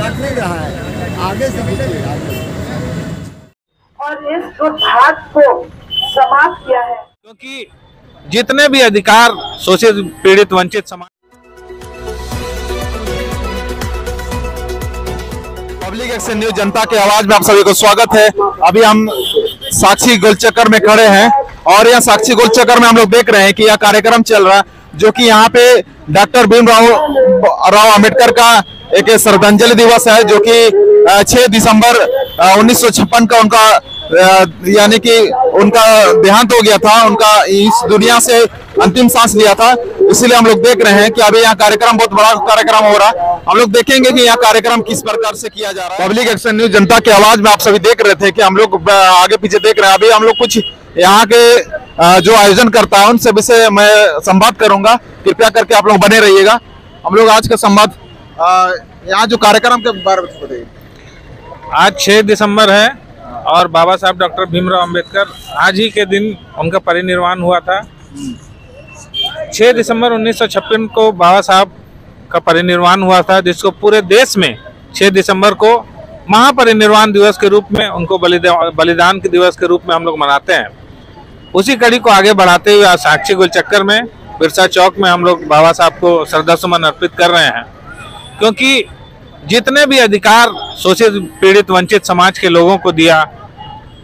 काट नहीं रहा है, आगे से देखिए आगे। और इस दुर्भाग्य को समाप्त किया है, क्योंकि जितने भी अधिकार शोषित पीड़ित वंचित समाज। पब्लिक एक्शन न्यूज जनता की आवाज में आप सभी को स्वागत है। अभी हम साक्षी गोलचक्कर में खड़े हैं और यह साक्षी गोलचक्कर में हम लोग देख रहे हैं कि यह कार्यक्रम चल रहा है, जो कि यहाँ पे डॉक्टर भीमराव अंबेडकर का एक श्रद्धांजलि दिवस है, जो कि 6 दिसंबर 1956 का उनका यानी कि उनका देहांत हो गया था, उनका इस दुनिया से अंतिम सांस लिया था। इसीलिए हम लोग देख रहे हैं कि अभी यहाँ कार्यक्रम बहुत बड़ा कार्यक्रम हो रहा है। हम लोग देखेंगे कि यहाँ कार्यक्रम किस प्रकार से किया जा रहा है। पब्लिक एक्शन न्यूज जनता की आवाज में आप सभी देख रहे थे कि हम लोग आगे पीछे देख रहे हैं। अभी हम लोग कुछ यहाँ के जो आयोजन करता है उनसे विषय मैं संवाद करूंगा, कृपया करके आप लोग बने रहिएगा। हम लोग आज का संवाद यहाँ जो कार्यक्रम के बारे में बताइए। आज 6 दिसंबर है और बाबा साहब डॉक्टर भीमराव अंबेडकर आज ही के दिन उनका परिनिर्वाण हुआ था। 6 दिसंबर 1956 को बाबा साहब का परिनिर्वाण हुआ था, जिसको पूरे देश में 6 दिसंबर को महापरिनिर्वाण दिवस के रूप में, उनको बलिदान के दिवस के रूप में हम लोग मनाते हैं। उसी कड़ी को आगे बढ़ाते हुए आज साक्षी गोलचक्कर में बिरसा चौक में हम लोग बाबा साहब को श्रद्धा सुमन अर्पित कर रहे हैं, क्योंकि जितने भी अधिकार शोषित पीड़ित वंचित समाज के लोगों को दिया,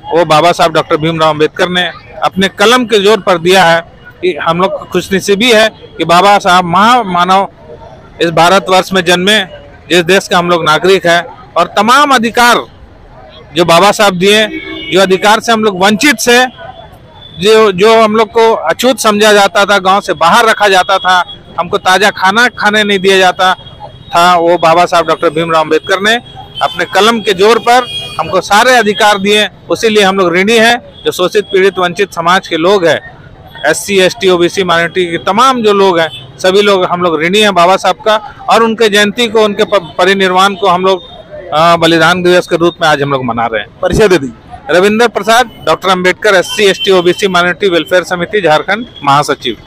वो बाबा साहब डॉक्टर भीमराव अंबेडकर ने अपने कलम के जोर पर दिया है। कि हम लोग को खुशनसीबी है कि बाबा साहब महामानव इस भारतवर्ष में जन्मे, जिस देश का हम लोग नागरिक हैं, और तमाम अधिकार जो बाबा साहब दिए, जो अधिकार से हम लोग वंचित से, जो हम लोग को अछूत समझा जाता था, गांव से बाहर रखा जाता था, हमको ताज़ा खाना खाने नहीं दिया जाता था, वो बाबा साहब डॉक्टर भीमराव अंबेडकर ने अपने कलम के जोर पर हमको सारे अधिकार दिए। उसीलिए हम लोग ऋणी हैं, जो शोषित पीड़ित वंचित समाज के लोग हैं, SC ST OBC माइनॉरिटी के तमाम जो लोग हैं, सभी लोग हम लोग ऋणी हैं बाबा साहब का। और उनके जयंती को, उनके परिनिर्वाण को हम लोग बलिदान दिवस के रूप में आज हम लोग मना रहे हैं। परिचय दे दी। Ravindra Prasad, doctor Ambedkar SC ST OBC minority welfare समिति झारखंड महासचिव।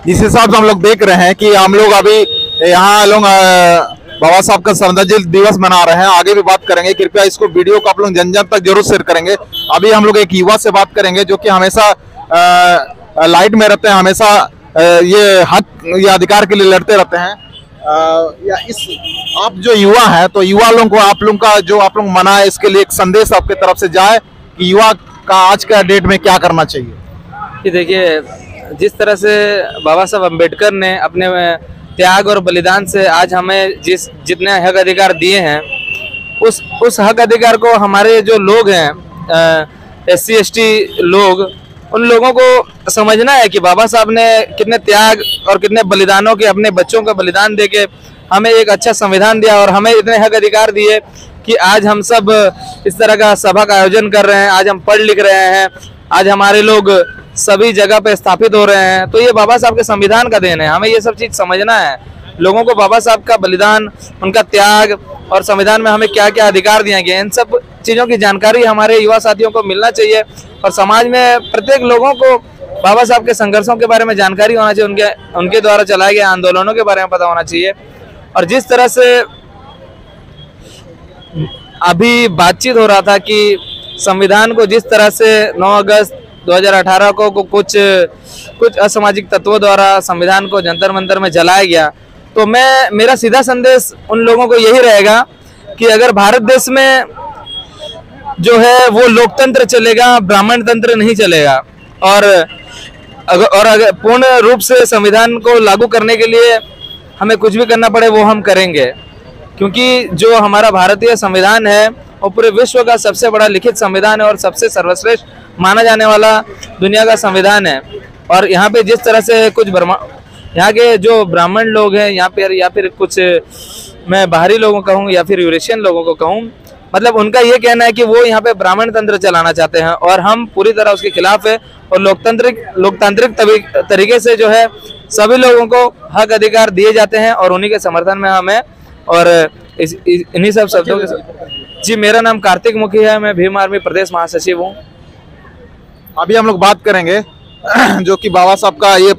जिस हिसाब से हम लोग देख रहे हैं कि हम लोग अभी यहाँ लोग बाबा साहब का श्रद्धांजलि दिवस मना रहे हैं, आगे भी बात करेंगे। कृपया इसको वीडियो को आप लोग जन जन तक जरूर शेयर करेंगे। अभी हम लोग एक युवा से बात करेंगे, जो कि हमेशा लाइट में रहते हैं, हमेशा ये हक या अधिकार के लिए लड़ते रहते हैं। या इस आप जो युवा है, तो युवा लोगों को आप लोगों का जो आप लोग मना है, इसके लिए एक संदेश आपके तरफ से जाए कि युवा का आज का डेट में क्या करना चाहिए। कि देखिए, जिस तरह से बाबा साहब अम्बेडकर ने अपने त्याग और बलिदान से आज हमें जितने हक अधिकार दिए हैं, उस हक अधिकार को हमारे जो लोग हैं SC ST लोग, उन लोगों को समझना है कि बाबा साहब ने कितने त्याग और कितने बलिदानों के, अपने बच्चों का बलिदान देके हमें एक अच्छा संविधान दिया और हमें इतने हक अधिकार दिए कि आज हम सब इस तरह का सभा का आयोजन कर रहे हैं, आज हम पढ़ लिख रहे हैं, आज हमारे लोग सभी जगह पे स्थापित हो रहे हैं। तो ये बाबा साहब के संविधान का देन है, हमें ये सब चीज़ समझना है। लोगों को बाबा साहब का बलिदान, उनका त्याग और संविधान में हमें क्या क्या अधिकार दिए गए, इन सब चीज़ों की जानकारी हमारे युवा साथियों को मिलना चाहिए। और समाज में प्रत्येक लोगों को बाबा साहब के संघर्षों के बारे में जानकारी होना चाहिए, उनके द्वारा चलाए गए आंदोलनों के बारे में पता होना चाहिए। और जिस तरह से अभी बातचीत हो रहा था कि संविधान को जिस तरह से 9 अगस्त 2018 को कुछ असामाजिक तत्वों द्वारा संविधान को जंतर मंतर में जलाया गया, तो मेरा सीधा संदेश उन लोगों को यही रहेगा कि अगर भारत देश में जो है वो लोकतंत्र चलेगा, ब्राह्मण तंत्र नहीं चलेगा। और अगर पूर्ण रूप से संविधान को लागू करने के लिए हमें कुछ भी करना पड़े, वो हम करेंगे, क्योंकि जो हमारा भारतीय संविधान है वो पूरे विश्व का सबसे बड़ा लिखित संविधान है और सबसे सर्वश्रेष्ठ माना जाने वाला दुनिया का संविधान है। और यहाँ पे जिस तरह से कुछ यहाँ के जो ब्राह्मण लोग हैं यहाँ पर, या फिर कुछ मैं बाहरी लोगों को कहूँ या फिर यूरेशियन लोगों को कहूँ, मतलब उनका ये कहना है कि वो यहाँ पे ब्राह्मण तंत्र चलाना चाहते हैं और हम पूरी तरह उसके खिलाफ है। और लोकतांत्रिक तरीके से जो है सभी लोगों को हक अधिकार दिए जाते हैं और उन्हीं के समर्थन में हमें। और इन्हीं सब शब्दों के जी, मेरा नाम कार्तिक मुखी है, मैं भीम आर्मी प्रदेश महासचिव हूँ। अभी हम लोग बात करेंगे जो कि बाबा साहब का ये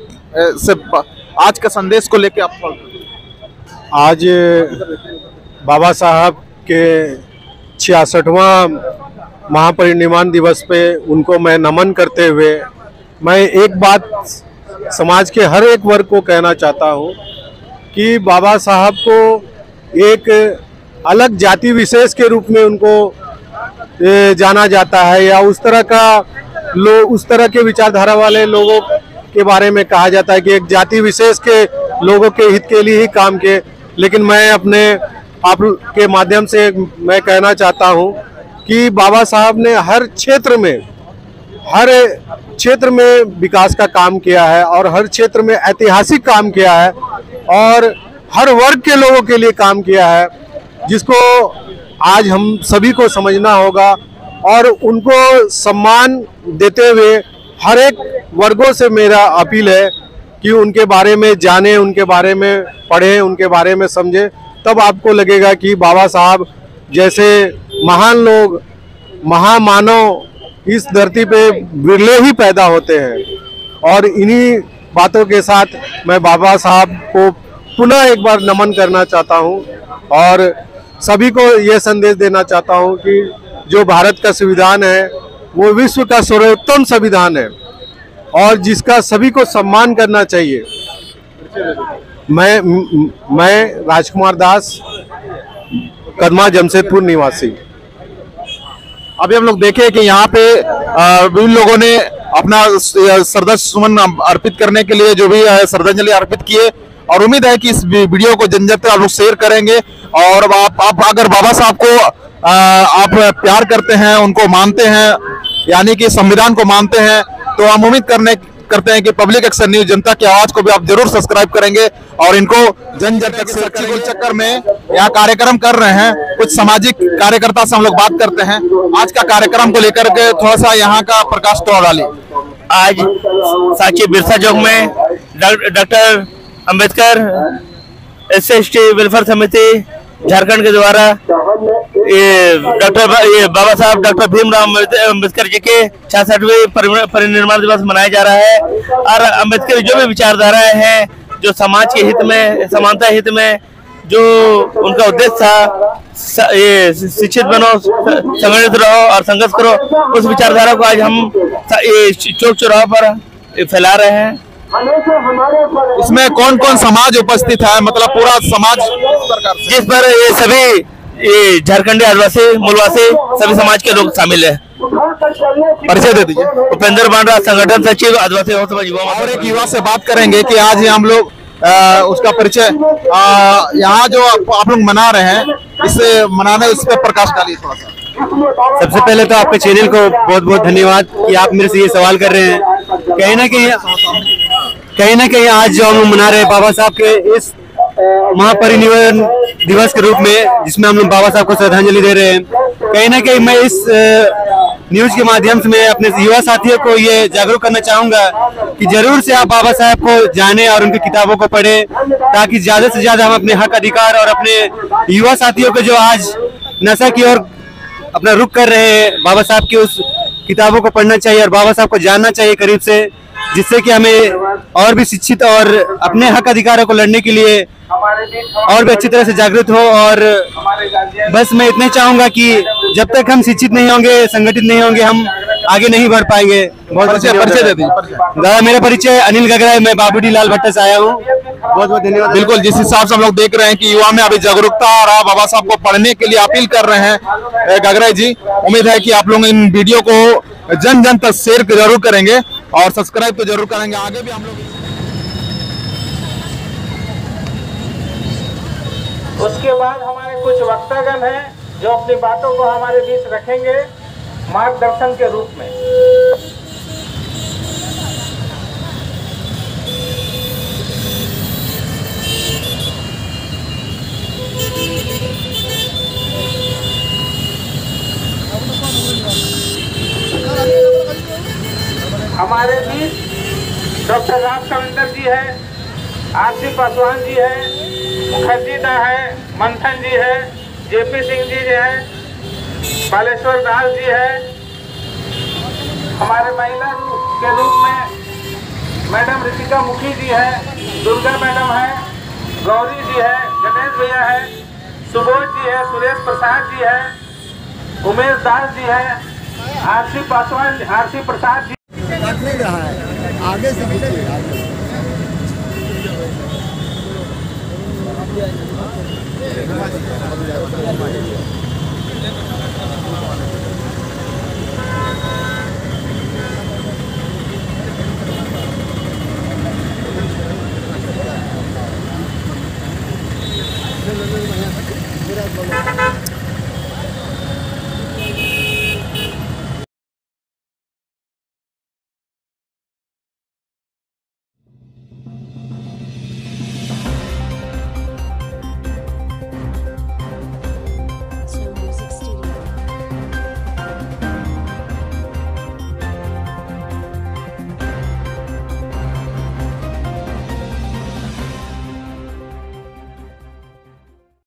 आज का संदेश को लेके आप आज बाबा साहब के 66वां महापरिनिर्वाण दिवस पे उनको मैं नमन करते हुए मैं एक बात समाज के हर एक वर्ग को कहना चाहता हूँ कि बाबा साहब को एक अलग जाति विशेष के रूप में उनको जाना जाता है, या उस तरह के विचारधारा वाले लोगों के बारे में कहा जाता है कि एक जाति विशेष के लोगों के हित के लिए ही काम किए। लेकिन मैं अपने आप के माध्यम से मैं कहना चाहता हूं कि बाबा साहब ने हर क्षेत्र में विकास का काम किया है और हर क्षेत्र में ऐतिहासिक काम किया है और हर वर्ग के लोगों के लिए काम किया है, जिसको आज हम सभी को समझना होगा और उनको सम्मान देते हुए हर एक वर्गों से मेरा अपील है कि उनके बारे में जाने, उनके बारे में पढ़ें, उनके बारे में समझें। तब आपको लगेगा कि बाबा साहब जैसे महान लोग, महामानव इस धरती पे विरले ही पैदा होते हैं। और इन्हीं बातों के साथ मैं बाबा साहब को पुनः एक बार नमन करना चाहता हूं और सभी को यह संदेश देना चाहता हूं कि जो भारत का संविधान है वो विश्व का सर्वोत्तम संविधान है और जिसका सभी को सम्मान करना चाहिए। मैं राजकुमार दास, कदमा जमशेदपुर निवासी। अभी हम लोग देखे कि यहाँ पे विभिन्न लोगों ने अपना श्रद्धा सुमन अर्पित करने के लिए जो भी श्रद्धांजलि अर्पित किए और उम्मीद है कि इस वीडियो को जन जन तक आप लोग शेयर करेंगे। और आप अगर बाबा साहब को आप प्यार करते हैं, उनको मानते हैं, यानी कि संविधान को मानते हैं, तो हम उम्मीद करते हैं कि पब्लिक एक्शन न्यूज जनता की आवाज को भी आप जरूर सब्सक्राइब करेंगे और इनको जन जन तक साक्षी गोलचक्कर में यहाँ कार्यक्रम कर रहे हैं। कुछ सामाजिक कार्यकर्ता से हम लोग बात करते हैं आज का कार्यक्रम को लेकर के, थोड़ा सा यहाँ का प्रकाश तो डालिए। आज साक्षी बिरसा चौक में डॉक्टर अंबेडकर SC/ST वेलफेयर समिति झारखंड के द्वारा बाबा साहब डॉक्टर भीमराव अम्बेडकर जी के 66वें परिनिर्वाण दिवस मनाया जा रहा है। और अम्बेडकर जो भी विचारधाराएं हैं, जो समाज के हित में, समानता हित में जो उनका उद्देश्य था, ये शिक्षित बनो, संगठित रहो और संघर्ष करो, उस विचारधारा को आज हम चौक चौराहों पर फैला रहे हैं। इसमें कौन कौन समाज उपस्थित है, मतलब पूरा समाज जिस पर ये सभी झारखंडी आदिवासी मूलवासी सभी समाज के लोग शामिल है। परिचय दे दीजिए। उपेंद्र बांड्रा, संगठन सचिव आदिवासी युवा। और एक युवा से बात करेंगे कि आज ही हम लोग उसका परिचय यहाँ जो आप लोग मना रहे हैं, इसे मनाने उस पर प्रकाश डालिए थोड़ा सा। सबसे पहले तो आपके चैनल को बहुत बहुत धन्यवाद कि आप मेरे से ये सवाल कर रहे हैं। कहीं ना कहीं आज जो हम मना रहे हैं बाबा साहब के इस महापरिनिर्वाण दिवस के रूप में, जिसमें हम लोग बाबा साहब को श्रद्धांजलि दे रहे हैं, कहीं ना कहीं मैं इस न्यूज के माध्यम से मैं अपने युवा साथियों को ये जागरूक करना चाहूंगा कि जरूर से आप बाबा साहब को जाने और उनकी किताबों को पढ़ें, ताकि ज्यादा से ज्यादा हम अपने हक अधिकार और अपने युवा साथियों को जो आज नशा की ओर अपना रुख कर रहे हैं, बाबा साहब की उस किताबों को पढ़ना चाहिए और बाबा साहब को जानना चाहिए करीब से, जिससे कि हमें और भी शिक्षित और अपने हक अधिकारों को लड़ने के लिए और भी अच्छी तरह से जागरूक हो। और बस मैं इतना चाहूंगा कि जब तक हम शिक्षित नहीं होंगे, संगठित नहीं होंगे, हम आगे नहीं बढ़ पाएंगे। बहुत परिचय दे दीजिए। दादा, मेरा परिचय अनिल गगरा है, मैं बाबूडी लाल भट्टा से आया हूँ। बहुत बहुत धन्यवाद। बिल्कुल, जिस हिसाब से हम लोग देख रहे हैं कि युवा में अभी जागरूकता आ रहा है, बाबा साहब को पढ़ने के लिए अपील कर रहे हैं गगरा जी। उम्मीद है कि आप लोग इन वीडियो को जन जन तक शेयर जरूर करेंगे और सब्सक्राइब तो जरूर करेंगे। आगे भी हम लोग उसके बाद हमारे कुछ वक्तागण हैं जो अपनी बातों को हमारे बीच रखेंगे मार्गदर्शन के रूप में। हमारे बीच डॉक्टर राम कविंदर जी है, आरसी पासवान जी है, मुखर्जी दा है, मंथन जी है, जेपी सिंह जी है, बालेश्वर दास जी है। हमारे महिला के रूप में मैडम ऋतिका मुखी जी है, दुर्गा मैडम है, गौरी जी है, गणेश भैया है, सुबोध जी है, सुरेश प्रसाद जी है, उमेश दास जी है, RC Paswan, RC Prasad ji. Cut नहीं रहा है, आगे से खींचिए, आगे से।